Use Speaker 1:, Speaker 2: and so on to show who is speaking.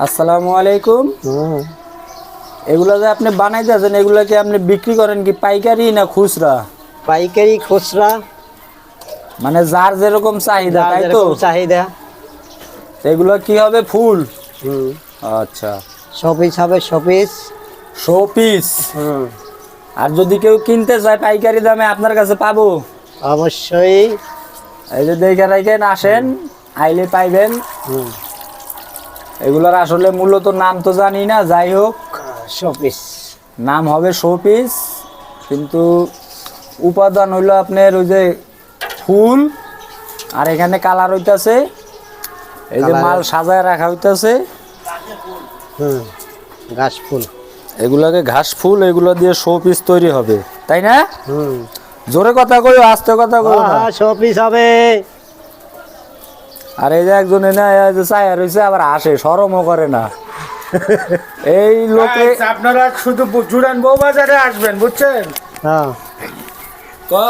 Speaker 1: আসসালামু আলাইকুম। এগুলা যে আপনি বানাইতেছেন এগুলা কি আপনি বিক্রি করেন কি পাইকারি না খুচরা?
Speaker 2: পাইকারি খুচরা
Speaker 1: মানে যার যেরকম চাহিদা,
Speaker 2: যার
Speaker 1: তাই তো?
Speaker 2: যেরকম চাহিদা।
Speaker 1: এগুলা কি হবে, ফুল? আচ্ছা,
Speaker 2: শোপিস হবে, শোপিস।
Speaker 1: Show piece. আর যদি কেউ কিনতে চায় পাইকারি দামে আপনার কাছে পাবো?
Speaker 2: অবশ্যই।
Speaker 1: এই যে দেখে রাখেন, আসেন, আইলে পাইবেন। এগুলার আসলে মূলত নাম তো জানি না, যাই হোক
Speaker 2: শোপিস
Speaker 1: নাম হবে শো পিস, কিন্তু উপাদান হইলো আপনার ওই যে ফুল। আর এখানে কালার হইতাছে, এই যে মাল সাজায় রাখা হইতাছে
Speaker 2: ঘাস ফুল।
Speaker 1: এগুলাকে ঘাস ফুল, এগুলো দিয়ে শো পিস তৈরি হবে, তাই না? জোরে কথা কই, আস্তে কথা কই না।
Speaker 2: শোপিস হবে।
Speaker 1: আর এই যে একজন এনে এই যে চায়া রইছে, আবার আসে, শরমও করে না। এই লোকে
Speaker 3: আপনারা শুধু জুড়ান বউ বাজারে আসবেন, বুঝছেন?
Speaker 2: হ্যাঁ,
Speaker 1: তো